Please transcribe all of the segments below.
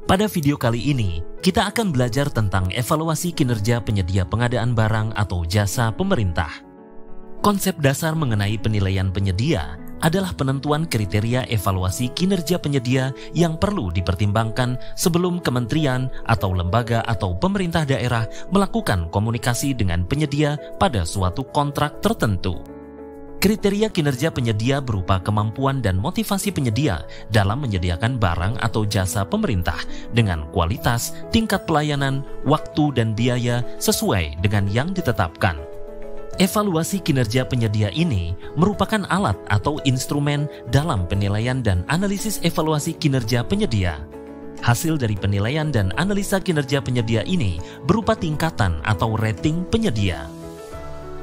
Pada video kali ini, kita akan belajar tentang evaluasi kinerja penyedia pengadaan barang atau jasa pemerintah. Konsep dasar mengenai penilaian penyedia adalah penentuan kriteria evaluasi kinerja penyedia yang perlu dipertimbangkan sebelum kementerian atau lembaga atau pemerintah daerah melakukan komunikasi dengan penyedia pada suatu kontrak tertentu. Kriteria kinerja penyedia berupa kemampuan dan motivasi penyedia dalam menyediakan barang atau jasa pemerintah dengan kualitas, tingkat pelayanan, waktu, dan biaya sesuai dengan yang ditetapkan. Evaluasi kinerja penyedia ini merupakan alat atau instrumen dalam penilaian dan analisis evaluasi kinerja penyedia. Hasil dari penilaian dan analisa kinerja penyedia ini berupa tingkatan atau rating penyedia.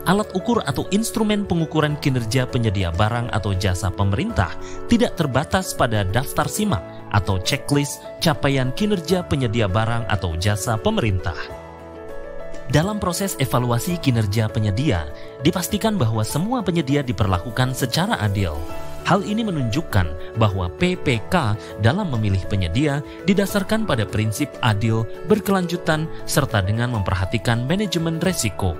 Alat ukur atau instrumen pengukuran kinerja penyedia barang atau jasa pemerintah tidak terbatas pada daftar simak atau checklist capaian kinerja penyedia barang atau jasa pemerintah. Dalam proses evaluasi kinerja penyedia, dipastikan bahwa semua penyedia diperlakukan secara adil. Hal ini menunjukkan bahwa PPK dalam memilih penyedia didasarkan pada prinsip adil, berkelanjutan, serta dengan memperhatikan manajemen resiko.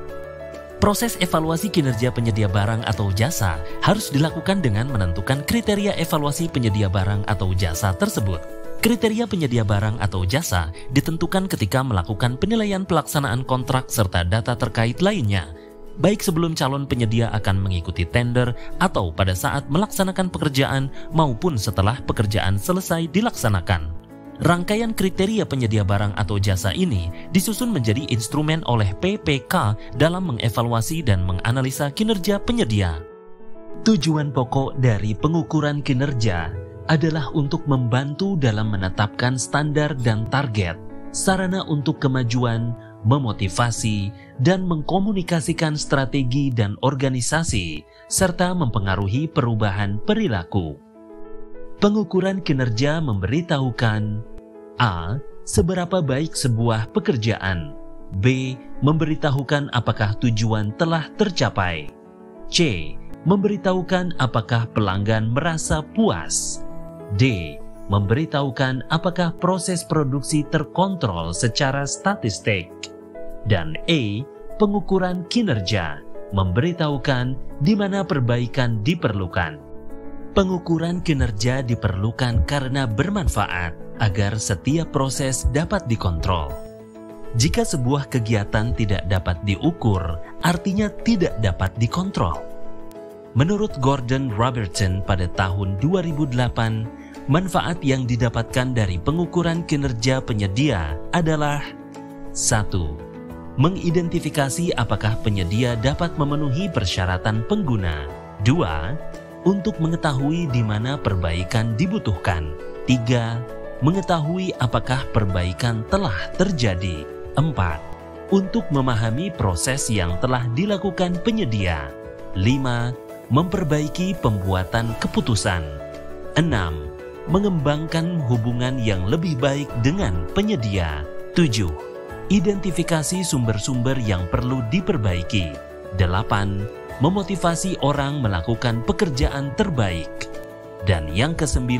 Proses evaluasi kinerja penyedia barang atau jasa harus dilakukan dengan menentukan kriteria evaluasi penyedia barang atau jasa tersebut. Kriteria penyedia barang atau jasa ditentukan ketika melakukan penilaian pelaksanaan kontrak serta data terkait lainnya, baik sebelum calon penyedia akan mengikuti tender atau pada saat melaksanakan pekerjaan maupun setelah pekerjaan selesai dilaksanakan. Rangkaian kriteria penyedia barang atau jasa ini disusun menjadi instrumen oleh PPK dalam mengevaluasi dan menganalisa kinerja penyedia. Tujuan pokok dari pengukuran kinerja adalah untuk membantu dalam menetapkan standar dan target, sarana untuk kemajuan, memotivasi, dan mengkomunikasikan strategi dan organisasi, serta mempengaruhi perubahan perilaku. Pengukuran kinerja memberitahukan A. Seberapa baik sebuah pekerjaan, B. Memberitahukan apakah tujuan telah tercapai, C. Memberitahukan apakah pelanggan merasa puas, D. Memberitahukan apakah proses produksi terkontrol secara statistik, dan E. Pengukuran kinerja memberitahukan di mana perbaikan diperlukan. Pengukuran kinerja diperlukan karena bermanfaat agar setiap proses dapat dikontrol. Jika sebuah kegiatan tidak dapat diukur, artinya tidak dapat dikontrol. Menurut Gordon Robertson pada tahun 2008, manfaat yang didapatkan dari pengukuran kinerja penyedia adalah 1. Mengidentifikasi apakah penyedia dapat memenuhi persyaratan pengguna. 2. Untuk mengetahui di mana perbaikan dibutuhkan. 3. Mengetahui apakah perbaikan telah terjadi. 4. Untuk memahami proses yang telah dilakukan penyedia. 5. Memperbaiki pembuatan keputusan. 6. Mengembangkan hubungan yang lebih baik dengan penyedia. 7. Identifikasi sumber-sumber yang perlu diperbaiki. 8. Memotivasi orang melakukan pekerjaan terbaik. Dan yang ke-9,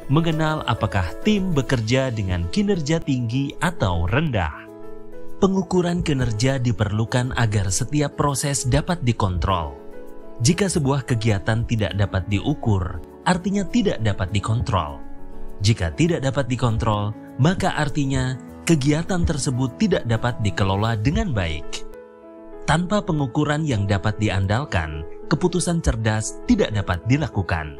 mengenal apakah tim bekerja dengan kinerja tinggi atau rendah. Pengukuran kinerja diperlukan agar setiap proses dapat dikontrol. Jika sebuah kegiatan tidak dapat diukur, artinya tidak dapat dikontrol. Jika tidak dapat dikontrol, maka artinya kegiatan tersebut tidak dapat dikelola dengan baik. Tanpa pengukuran yang dapat diandalkan, keputusan cerdas tidak dapat dilakukan.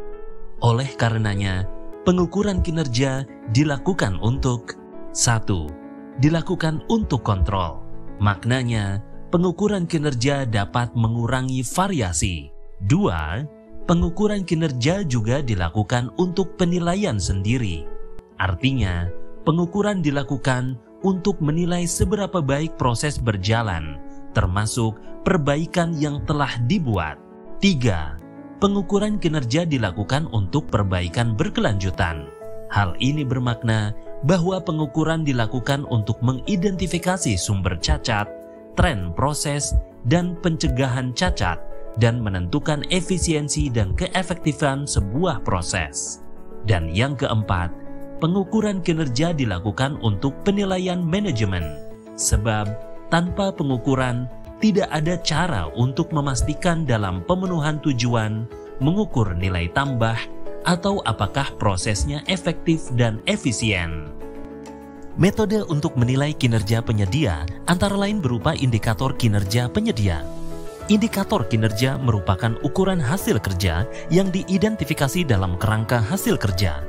Oleh karenanya, pengukuran kinerja dilakukan untuk 1. Dilakukan untuk kontrol. Maknanya, pengukuran kinerja dapat mengurangi variasi. 2. Pengukuran kinerja juga dilakukan untuk penilaian sendiri. Artinya, pengukuran dilakukan untuk menilai seberapa baik proses berjalan, termasuk perbaikan yang telah dibuat. 3. Pengukuran kinerja dilakukan untuk perbaikan berkelanjutan. Hal ini bermakna bahwa pengukuran dilakukan untuk mengidentifikasi sumber cacat, tren proses, dan pencegahan cacat, dan menentukan efisiensi dan keefektifan sebuah proses. Dan yang keempat, pengukuran kinerja dilakukan untuk penilaian manajemen. Sebab tanpa pengukuran, tidak ada cara untuk memastikan dalam pemenuhan tujuan, mengukur nilai tambah, atau apakah prosesnya efektif dan efisien. Metode untuk menilai kinerja penyedia antara lain berupa indikator kinerja penyedia. Indikator kinerja merupakan ukuran hasil kerja yang diidentifikasi dalam kerangka hasil kerja.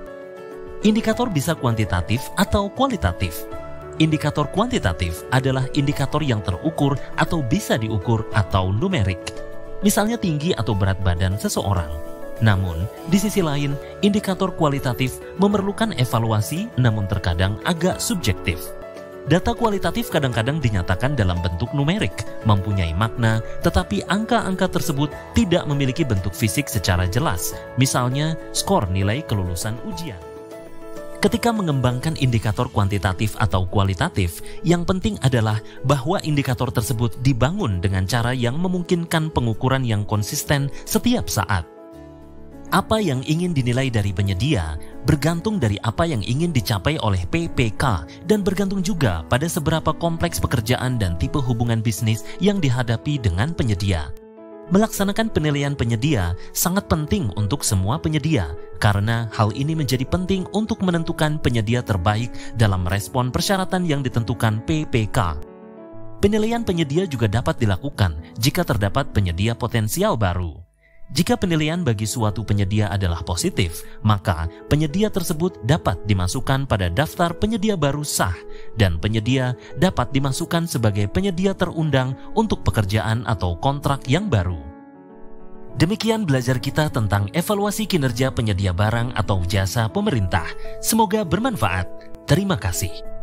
Indikator bisa kuantitatif atau kualitatif. Indikator kuantitatif adalah indikator yang terukur atau bisa diukur atau numerik, misalnya tinggi atau berat badan seseorang. Namun, di sisi lain, indikator kualitatif memerlukan evaluasi namun terkadang agak subjektif. Data kualitatif kadang-kadang dinyatakan dalam bentuk numerik, mempunyai makna, tetapi angka-angka tersebut tidak memiliki bentuk fisik secara jelas, misalnya skor nilai kelulusan ujian. Ketika mengembangkan indikator kuantitatif atau kualitatif, yang penting adalah bahwa indikator tersebut dibangun dengan cara yang memungkinkan pengukuran yang konsisten setiap saat. Apa yang ingin dinilai dari penyedia bergantung dari apa yang ingin dicapai oleh PPK dan bergantung juga pada seberapa kompleks pekerjaan dan tipe hubungan bisnis yang dihadapi dengan penyedia. Melaksanakan penilaian penyedia sangat penting untuk semua penyedia karena hal ini menjadi penting untuk menentukan penyedia terbaik dalam respon persyaratan yang ditentukan PPK. Penilaian penyedia juga dapat dilakukan jika terdapat penyedia potensial baru. Jika penilaian bagi suatu penyedia adalah positif, maka penyedia tersebut dapat dimasukkan pada daftar penyedia baru sah dan penyedia dapat dimasukkan sebagai penyedia terundang untuk pekerjaan atau kontrak yang baru. Demikian belajar kita tentang evaluasi kinerja penyedia barang atau jasa pemerintah. Semoga bermanfaat. Terima kasih.